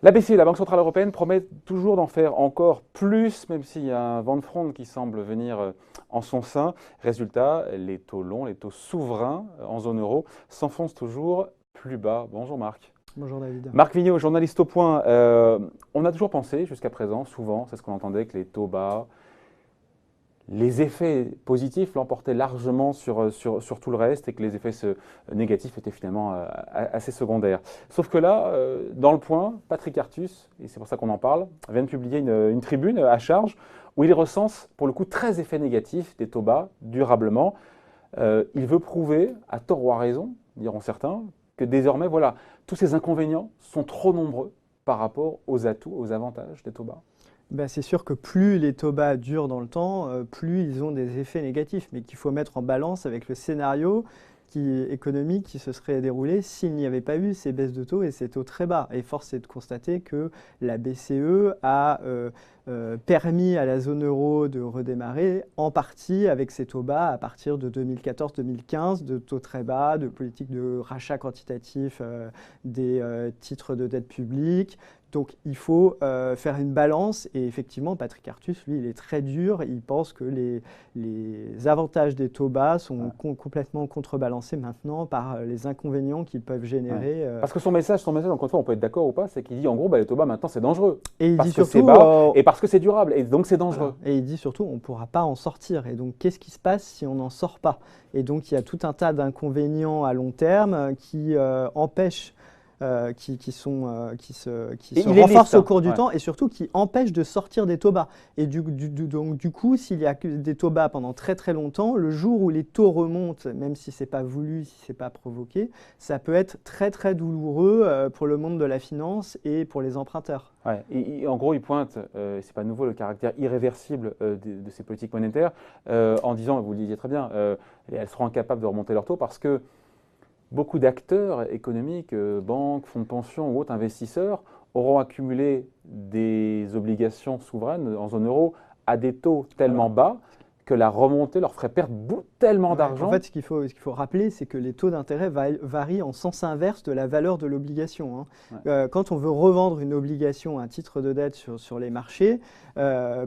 La BCE, la Banque Centrale Européenne, promet toujours d'en faire encore plus, même s'il y a un vent de fronde qui semble venir en son sein. Résultat, les taux longs, les taux souverains en zone euro s'enfoncent toujours plus bas. Bonjour Marc. Bonjour David. Marc Vigneault, journaliste au Point. On a toujours pensé, jusqu'à présent, souvent, c'est ce qu'on entendait, que les taux bas, les effets positifs l'emportaient largement sur tout le reste et que les effets négatifs étaient finalement assez secondaires. Sauf que là, dans le Point, Patrick Artus, et c'est pour ça qu'on en parle, vient de publier une tribune à charge où il recense pour le coup 13 effets négatifs des taux bas durablement. Il veut prouver, à tort ou à raison, diront certains, que désormais, voilà, tous ces inconvénients sont trop nombreux par rapport aux atouts, aux avantages des taux bas. C'est sûr que plus les taux bas durent dans le temps, plus ils ont des effets négatifs, mais qu'il faut mettre en balance avec le scénario économique qui se serait déroulé s'il n'y avait pas eu ces baisses de taux et ces taux très bas. Et force est de constater que la BCE a permis à la zone euro de redémarrer en partie avec ces taux bas à partir de 2014-2015, de taux très bas, de politique de rachat quantitatif des titres de dette publique. Donc il faut faire une balance et effectivement Patrick Artus, lui, il est très dur. Il pense que les avantages des taux bas sont complètement contrebalancés maintenant par les inconvénients qu'ils peuvent générer. Parce que son message, encore une fois, on peut être d'accord ou pas, c'est qu'il dit en gros les taux bas maintenant c'est dangereux. Et il parce dit que surtout, c'est bas et parce que c'est durable et donc c'est dangereux. Voilà. Et il dit surtout on ne pourra pas en sortir. Et donc qu'est-ce qui se passe si on n'en sort pas? Et donc il y a tout un tas d'inconvénients à long terme qui empêchent qui se renforcent au cours du temps et surtout qui empêchent de sortir des taux bas. Et donc du coup, s'il y a des taux bas pendant très très longtemps, le jour où les taux remontent, même si ce n'est pas voulu, si ce n'est pas provoqué, ça peut être très très douloureux pour le monde de la finance et pour les emprunteurs. Ouais. Et en gros, il pointe, c'est pas nouveau, le caractère irréversible de ces politiques monétaires en disant, vous le disiez très bien, elles seront incapables de remonter leurs taux parce que beaucoup d'acteurs économiques, banques, fonds de pension ou autres investisseurs auront accumulé des obligations souveraines en zone euro à des taux tellement bas que la remontée leur ferait perdre tellement d'argent. En fait, ce qu'il faut rappeler, c'est que les taux d'intérêt varient en sens inverse de la valeur de l'obligation. Quand on veut revendre une obligation, un titre de dette sur les marchés,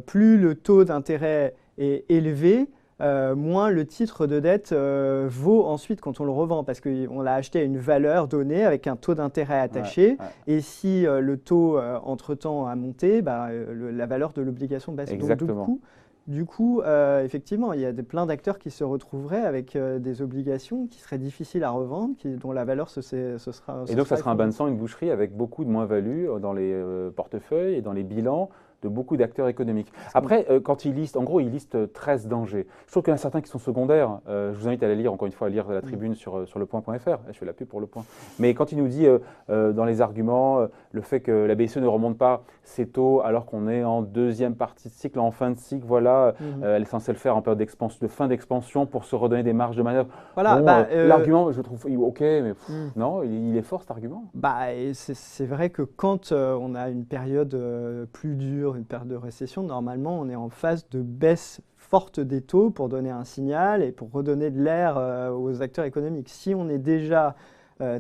plus le taux d'intérêt est élevé, moins le titre de dette vaut ensuite quand on le revend parce qu'on l'a acheté à une valeur donnée avec un taux d'intérêt attaché et si le taux entre-temps a monté, la valeur de l'obligation baisse. Exactement. Donc, du coup, effectivement, il y a plein d'acteurs qui se retrouveraient avec des obligations qui seraient difficiles à revendre, dont la valeur se sera... Et donc ça sera un bain de sang, une boucherie avec beaucoup de moins-value dans les portefeuilles et dans les bilans de beaucoup d'acteurs économiques. Après, quand il liste, en gros, il liste 13 dangers. Je trouve qu'il y en a certains qui sont secondaires. Je vous invite à la lire, encore une fois, à lire la tribune sur lepoint.fr. Je fais la pub pour Le Point. Mais quand il nous dit dans les arguments, le fait que la BCE ne remonte pas ses taux alors qu'on est en deuxième partie de cycle, en fin de cycle, voilà, elle est censée le faire en période de fin d'expansion pour se redonner des marges de manœuvre. Voilà, bon, l'argument, je trouve, ok, mais non, il est fort cet argument. C'est vrai que quand on a une période plus dure, une période de récession, normalement, on est en phase de baisse forte des taux pour donner un signal et pour redonner de l'air aux acteurs économiques. Si on est déjà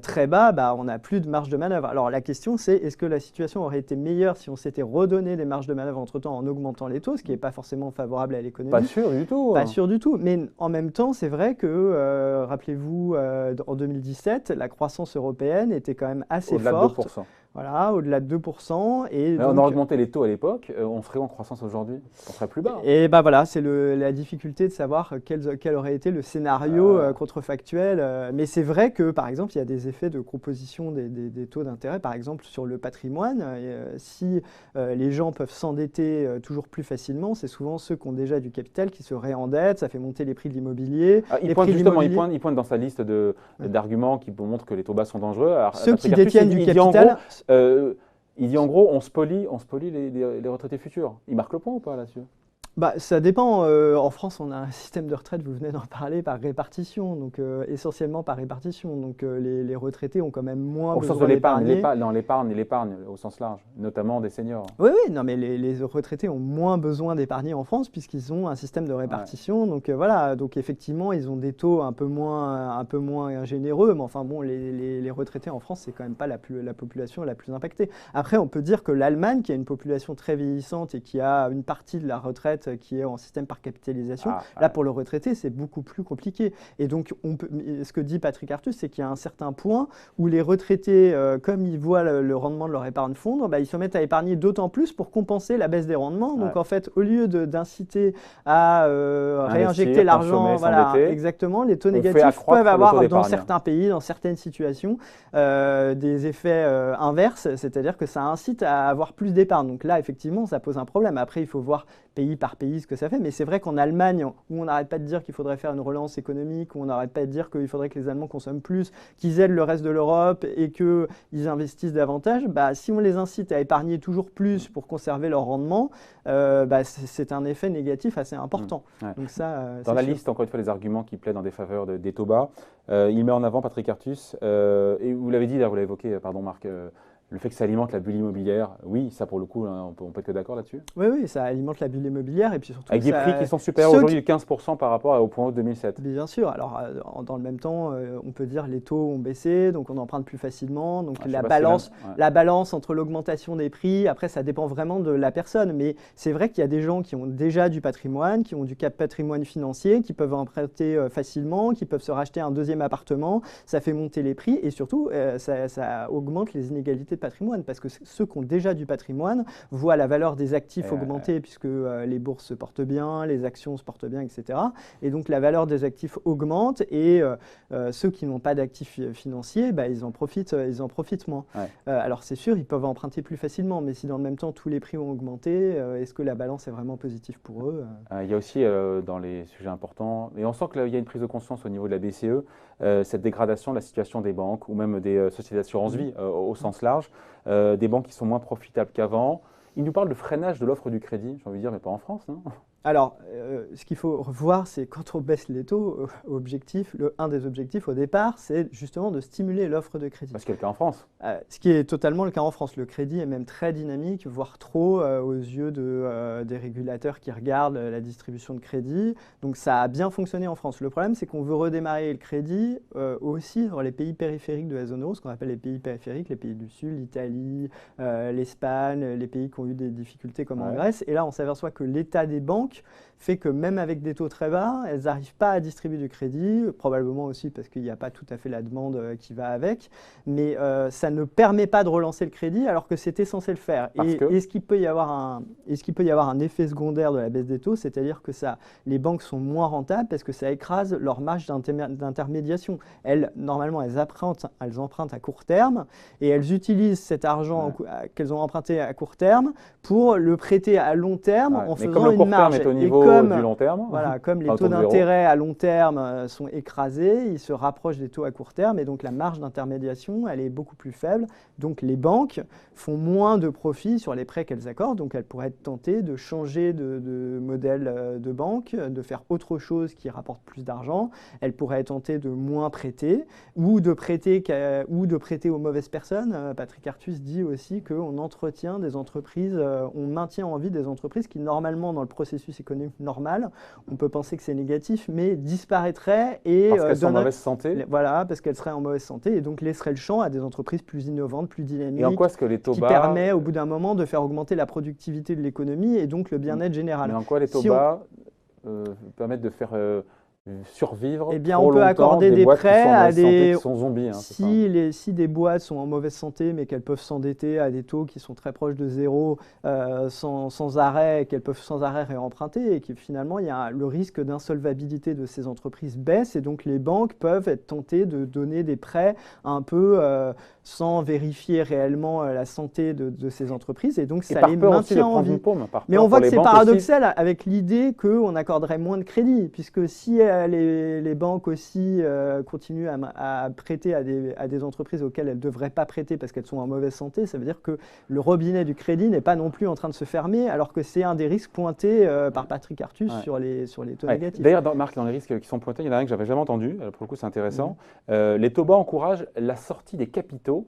très bas, on n'a plus de marge de manœuvre. Alors la question c'est, est-ce que la situation aurait été meilleure si on s'était redonné des marges de manœuvre entre-temps en augmentant les taux, ce qui n'est pas forcément favorable à l'économie. Pas sûr du tout. Pas sûr du tout. Mais en même temps, c'est vrai que, rappelez-vous, en 2017, la croissance européenne était quand même assez forte. Au-delà de 2%. Voilà, au-delà de 2%. Et donc, on aurait augmenté les taux à l'époque, on serait en croissance aujourd'hui, on serait plus bas. Et voilà, c'est la difficulté de savoir quel aurait été le scénario contrefactuel. Mais c'est vrai que, par exemple, il y a des effets de composition des taux d'intérêt, par exemple sur le patrimoine. Si les gens peuvent s'endetter toujours plus facilement, c'est souvent ceux qui ont déjà du capital qui se réendettent, ça fait monter les prix de l'immobilier. Il pointe dans sa liste d'arguments qui montrent que les taux bas sont dangereux. Alors, ceux qui détiennent du capital... il dit en gros, on spolie les retraités futurs. Il marque le point ou pas là-dessus? Ça dépend. En France, on a un système de retraite, vous venez d'en parler, par répartition, donc essentiellement par répartition. Donc les retraités ont quand même moins Au sens de besoin l'épargne, d'épargner. dans l'épargne et l'épargne au sens large, notamment des seniors. Oui, oui, non, mais les retraités ont moins besoin d'épargner en France puisqu'ils ont un système de répartition. Ouais. Donc voilà, donc effectivement, ils ont des taux un peu moins généreux. Mais enfin bon, les retraités en France, c'est quand même pas la population la plus impactée. Après, on peut dire que l'Allemagne, qui a une population très vieillissante et qui a une partie de la retraite qui est en système par capitalisation, là pour le retraité, c'est beaucoup plus compliqué. Et donc, ce que dit Patrick Artus, c'est qu'il y a un certain point où les retraités, comme ils voient le rendement de leur épargne fondre, ils se mettent à épargner d'autant plus pour compenser la baisse des rendements. Donc en fait, au lieu d'inciter à réinjecter l'argent, voilà, exactement, les taux négatifs peuvent avoir dans certains pays, dans certaines situations, des effets inverses, c'est-à-dire que ça incite à avoir plus d'épargne. Donc là, effectivement, ça pose un problème. Après, il faut voir pays par pays ce que ça fait, mais c'est vrai qu'en Allemagne, où on n'arrête pas de dire qu'il faudrait faire une relance économique, où on n'arrête pas de dire qu'il faudrait que les Allemands consomment plus, qu'ils aident le reste de l'Europe et qu'ils investissent davantage, si on les incite à épargner toujours plus pour conserver leur rendement, c'est un effet négatif assez important. Ouais. Donc ça, dans la liste, encore une fois, les arguments qui plaident en défaveur des taux bas, il met en avant, Patrick Artus, et vous l'avez dit, vous l'avez évoqué, pardon Marc, le fait que ça alimente la bulle immobilière, oui, ça pour le coup, on peut être que d'accord là-dessus. Oui, ça alimente la bulle immobilière et puis surtout avec des prix qui sont supérieurs aujourd'hui de 15% par rapport au point haut de 2007. Bien sûr. Alors dans le même temps, on peut dire les taux ont baissé, donc on emprunte plus facilement. Donc la balance entre l'augmentation des prix, après ça dépend vraiment de la personne, mais c'est vrai qu'il y a des gens qui ont déjà du patrimoine, qui ont du patrimoine financier, qui peuvent emprunter facilement, qui peuvent se racheter un deuxième appartement. Ça fait monter les prix et surtout ça augmente les inégalités de patrimoine, parce que ceux qui ont déjà du patrimoine voient la valeur des actifs augmenter puisque les bourses se portent bien, les actions se portent bien, etc. Et donc la valeur des actifs augmente et ceux qui n'ont pas d'actifs financiers, ils en profitent moins. Ouais. Alors c'est sûr, ils peuvent emprunter plus facilement, mais si dans le même temps tous les prix ont augmenté, est-ce que la balance est vraiment positive pour eux? Il y a aussi dans les sujets importants, et on sent qu'il y a une prise de conscience au niveau de la BCE, cette dégradation de la situation des banques ou même des sociétés d'assurance vie au sens large, des banques qui sont moins profitables qu'avant. Il nous parle de freinage de l'offre du crédit, j'ai envie de dire, mais pas en France, non? Alors, ce qu'il faut revoir, c'est quand on baisse les taux, un des objectifs au départ, c'est justement de stimuler l'offre de crédit. Parce qu'il y a le cas en France. Ce qui est totalement le cas en France. Le crédit est même très dynamique, voire trop, aux yeux des régulateurs qui regardent la distribution de crédit. Donc ça a bien fonctionné en France. Le problème, c'est qu'on veut redémarrer le crédit aussi dans les pays périphériques de la zone euro, ce qu'on appelle les pays périphériques, les pays du Sud, l'Italie, l'Espagne, les pays qui ont eu des difficultés comme en Grèce. Et là, on s'aperçoit que l'état des banques fait que même avec des taux très bas, elles n'arrivent pas à distribuer du crédit, probablement aussi parce qu'il n'y a pas tout à fait la demande qui va avec, mais ça ne permet pas de relancer le crédit alors que c'était censé le faire. Est-ce qu'il peut y avoir un effet secondaire de la baisse des taux, c'est-à-dire que les banques sont moins rentables parce que ça écrase leur marge d'intermédiation. Normalement, elles empruntent à court terme et elles utilisent cet argent qu'elles ont emprunté à court terme pour le prêter à long terme en faisant une marge. Au niveau du long terme. Voilà, comme les taux d'intérêt à long terme sont écrasés, ils se rapprochent des taux à court terme et donc la marge d'intermédiation, elle est beaucoup plus faible. Donc les banques font moins de profit sur les prêts qu'elles accordent, donc elles pourraient être tentées de changer de modèle de banque, de faire autre chose qui rapporte plus d'argent. Elles pourraient être tentées de moins prêter ou de prêter aux mauvaises personnes. Patrick Artus dit aussi qu'on entretient des entreprises, on maintient en vie des entreprises qui normalement dans le processus économique normal, on peut penser que c'est négatif, mais disparaîtraient et parce qu'elles sont en mauvaise santé. Voilà, parce qu'elles seraient en mauvaise santé et donc laisseraient le champ à des entreprises plus innovantes, plus dynamiques. Et en quoi est-ce que les taux qui bas permet au bout d'un moment de faire augmenter la productivité de l'économie et donc le bien-être général. Mais en quoi les taux bas permettent de faire survivre on peut accorder des prêts à des qui sont zombies. Si des boîtes sont en mauvaise santé mais qu'elles peuvent s'endetter à des taux qui sont très proches de zéro sans arrêt, qu'elles peuvent sans arrêt réemprunter et que finalement le risque d'insolvabilité de ces entreprises baisse et donc les banques peuvent être tentées de donner des prêts un peu sans vérifier réellement la santé de ces entreprises et donc ça les maintient en vie. Mais on voit que c'est paradoxal avec l'idée qu'on accorderait moins de crédit puisque si les banques aussi continuent à prêter à des entreprises auxquelles elles ne devraient pas prêter parce qu'elles sont en mauvaise santé, ça veut dire que le robinet du crédit n'est pas non plus en train de se fermer, alors que c'est un des risques pointés par Patrick Artus sur les taux négatifs. D'ailleurs, Marc, dans les risques qui sont pointés, il y en a un que j'avais jamais entendu, pour le coup c'est intéressant. Les taux bas encouragent la sortie des capitaux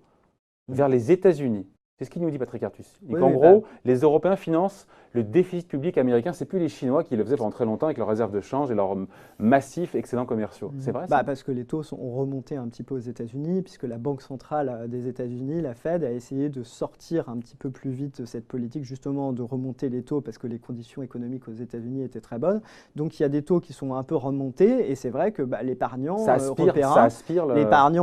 vers les États-Unis. C'est ce qu'il nous dit Patrick Artus. En gros, les Européens financent le déficit public américain. Ce n'est plus les Chinois qui le faisaient pendant très longtemps avec leurs réserves de change et leurs massifs excédents commerciaux. C'est vrai ça? Parce que les taux ont remonté un petit peu aux États-Unis, puisque la Banque centrale des États-Unis, la Fed, a essayé de sortir un petit peu plus vite de cette politique, justement de remonter les taux parce que les conditions économiques aux États-Unis étaient très bonnes. Donc il y a des taux qui sont un peu remontés, et c'est vrai que l'épargnant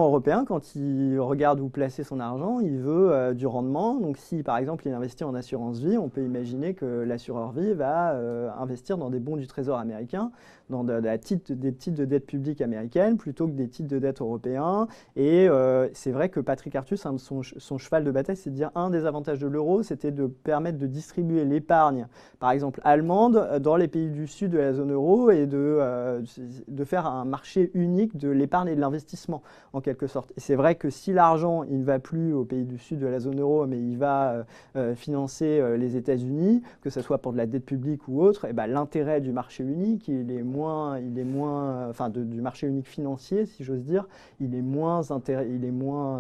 européen, quand il regarde où placer son argent, il veut du rendement. Donc si par exemple il investit en assurance vie, on peut imaginer que l'assureur vie va investir dans des bons du Trésor américain, dans des titres de dette publique américaine plutôt que des titres de dette européens. Et c'est vrai que Patrick Artus, son cheval de bataille, c'est de dire un des avantages de l'euro, c'était de permettre de distribuer l'épargne, par exemple allemande, dans les pays du sud de la zone euro et de faire un marché unique de l'épargne et de l'investissement, en quelque sorte. Et c'est vrai que si l'argent, il ne va plus aux pays du sud de la zone euro, mais il va financer les États-Unis, que ce soit pour de la dette publique ou autre, et l'intérêt du marché unique, du marché unique financier, si j'ose dire, il est moins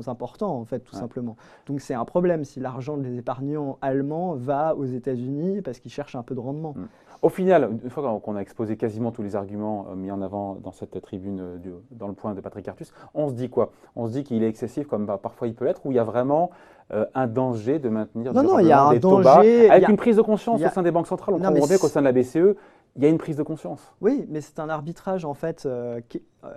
important, en fait, tout simplement. Donc c'est un problème si l'argent des épargnants allemands va aux États-Unis parce qu'ils cherchent un peu de rendement. Au final, une fois qu'on a exposé quasiment tous les arguments mis en avant dans cette tribune, dans le point de Patrick Artus, on se dit quoi? On se dit qu'il est excessif, comme parfois il peut l'être, ou il y a vraiment un danger de maintenir il y a un danger, avec une prise de conscience au sein des banques centrales. On comprend bien qu'au sein de la BCE, il y a une prise de conscience. Oui, mais c'est un arbitrage en fait.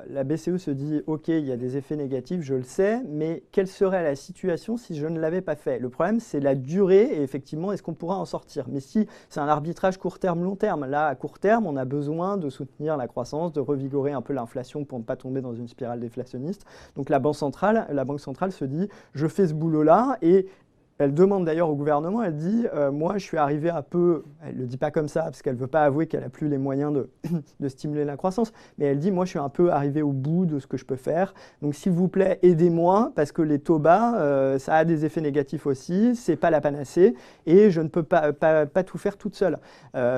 La BCE se dit, OK, il y a des effets négatifs, je le sais, mais quelle serait la situation si je ne l'avais pas fait? Le problème, c'est la durée et effectivement, est-ce qu'on pourra en sortir? Mais si c'est un arbitrage court terme, long terme, là, à court terme, on a besoin de soutenir la croissance, de revigorer un peu l'inflation pour ne pas tomber dans une spirale déflationniste. Donc la Banque centrale se dit, je fais ce boulot-là et elle demande d'ailleurs au gouvernement, elle dit moi je suis arrivé un peu, elle ne le dit pas comme ça parce qu'elle ne veut pas avouer qu'elle n'a plus les moyens de stimuler la croissance, mais elle dit moi je suis un peu arrivé au bout de ce que je peux faire, donc s'il vous plaît aidez-moi parce que les taux bas ça a des effets négatifs aussi, c'est pas la panacée et je ne peux pas tout faire toute seule.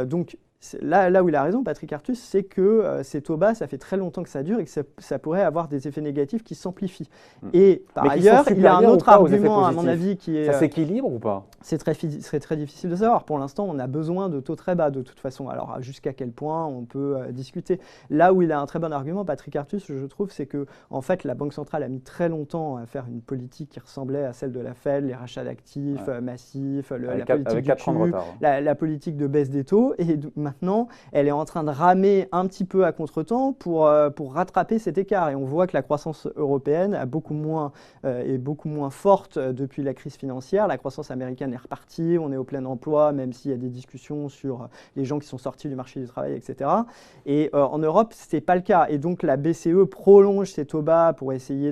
Donc là où il a raison, Patrick Artus, c'est que ces taux bas, ça fait très longtemps que ça dure et que ça pourrait avoir des effets négatifs qui s'amplifient. Et par ailleurs, il y a un autre argument, à mon avis, qui est... Ça s'équilibre ou pas? C'est très difficile de savoir. Pour l'instant, on a besoin de taux très bas de toute façon. Alors, jusqu'à quel point on peut discuter. Là où il a un très bon argument, Patrick Artus, je trouve, c'est que en fait, la Banque centrale a mis très longtemps à faire une politique qui ressemblait à celle de la Fed, les rachats d'actifs massifs, la politique du QE, la politique de baisse des taux. Et maintenant, elle est en train de ramer un petit peu à contretemps pour rattraper cet écart. Et on voit que la croissance européenne est beaucoup moins forte depuis la crise financière. La croissance américaine est repartie, on est au plein emploi, même s'il y a des discussions sur les gens qui sont sortis du marché du travail, etc. Et en Europe, ce n'est pas le cas. Et donc, la BCE prolonge ses taux bas pour essayer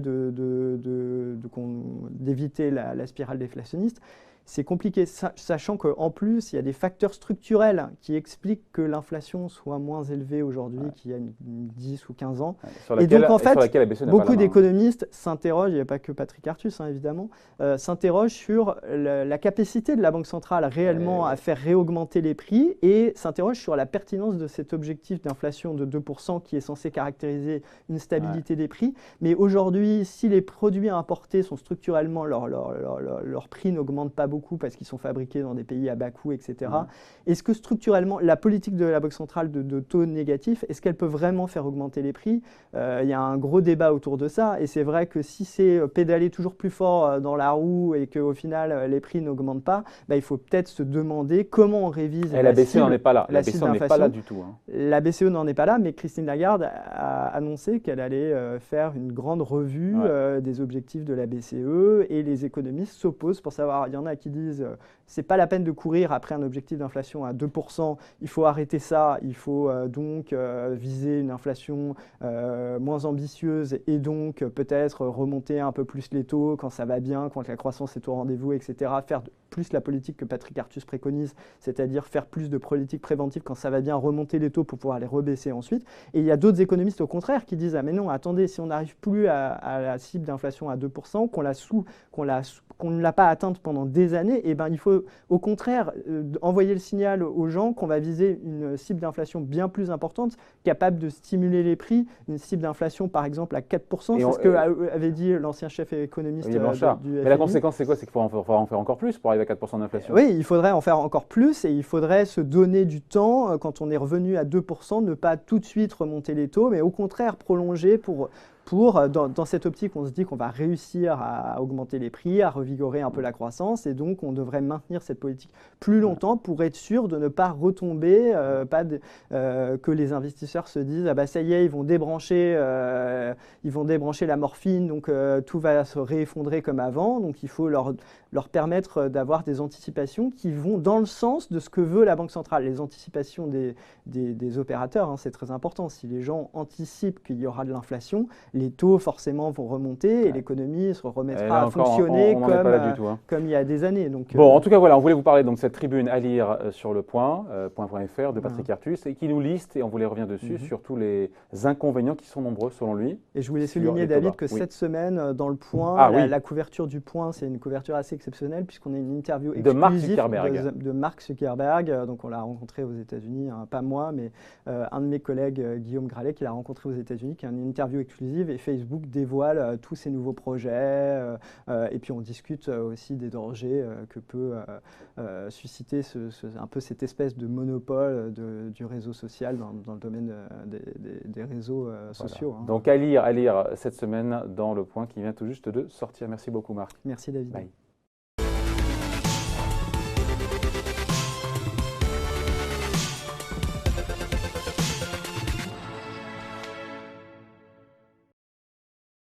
d'éviter la spirale déflationniste. C'est compliqué, sachant qu'en plus, il y a des facteurs structurels qui expliquent que l'inflation soit moins élevée aujourd'hui qu'il y a 10 ou 15 ans. Et donc, en fait, beaucoup d'économistes s'interrogent, il n'y a pas que Patrick Artus, évidemment, s'interrogent sur la capacité de la Banque centrale réellement à faire réaugmenter les prix et s'interrogent sur la pertinence de cet objectif d'inflation de 2% qui est censé caractériser une stabilité des prix. Mais aujourd'hui, si les produits importés sont structurellement, leur prix n'augmente pas beaucoup, parce qu'ils sont fabriqués dans des pays à bas coût, etc. Est-ce que structurellement, la politique de la Banque centrale de taux négatifs, est-ce qu'elle peut vraiment faire augmenter les prix? Il y a un gros débat autour de ça, et c'est vrai que si c'est pédaler toujours plus fort dans la roue et qu'au final, les prix n'augmentent pas, il faut peut-être se demander comment on révise la BCE n'en est pas là. La BCE n'en est pas là du tout. La BCE n'en est pas là, mais Christine Lagarde a annoncé qu'elle allait faire une grande revue des objectifs de la BCE, et les économistes s'opposent pour savoir, il y en a qui qui disent c'est pas la peine de courir après un objectif d'inflation à 2%, il faut arrêter ça, il faut donc viser une inflation moins ambitieuse et donc peut-être remonter un peu plus les taux quand ça va bien, quand la croissance est au rendez-vous, etc. Faire plus la politique que Patrick Artus préconise, c'est-à-dire faire plus de politique préventive quand ça va bien, remonter les taux pour pouvoir les rebaisser ensuite. Et il y a d'autres économistes au contraire qui disent ah mais non, attendez, si on n'arrive plus à la cible d'inflation à 2%, qu'on ne l'a pas atteinte pendant des années, et ben il faut au contraire envoyer le signal aux gens qu'on va viser une cible d'inflation bien plus importante, capable de stimuler les prix, une cible d'inflation par exemple à 4%, c'est ce que avait dit l'ancien chef économiste du FMI. Mais la conséquence c'est quoi? C'est qu'il faut en faire encore plus pour arriver à 4% d'inflation. Oui, il faudrait en faire encore plus et il faudrait se donner du temps quand on est revenu à 2%, ne pas tout de suite remonter les taux, mais au contraire prolonger dans cette optique, on se dit qu'on va réussir à augmenter les prix, à revigorer un peu la croissance, et donc on devrait maintenir cette politique plus longtemps pour être sûr de ne pas retomber, que les investisseurs se disent ah bah ça y est, ils vont débrancher la morphine, donc tout va se réeffondrer comme avant. Donc il faut leur permettre d'avoir des anticipations qui vont dans le sens de ce que veut la Banque centrale. Les anticipations des opérateurs, hein, c'est très important. Si les gens anticipent qu'il y aura de l'inflation, les taux forcément vont remonter et l'économie se remettra à fonctionner comme il y a des années. Donc, bon, en tout cas, voilà, on voulait vous parler de cette tribune à lire sur le point.fr de Patrick Artus et qui nous liste, et on voulait revenir dessus, sur tous les inconvénients qui sont nombreux selon lui. Et je voulais souligner, David, que cette semaine, dans le point, la couverture du point, c'est une couverture assez exceptionnelle puisqu'on a une interview exclusive de Mark Zuckerberg. Donc on l'a rencontré aux États-Unis, hein, pas moi, mais un de mes collègues, Guillaume Gralet, qui l'a rencontré aux États-Unis, qui a une interview exclusive, et Facebook dévoile tous ses nouveaux projets, et puis on discute aussi des dangers que peut susciter un peu cette espèce de monopole du réseau social dans le domaine des réseaux sociaux. Hein. Donc à lire cette semaine dans Le Point qui vient tout juste de sortir. Merci beaucoup Marc. Merci David. Bye.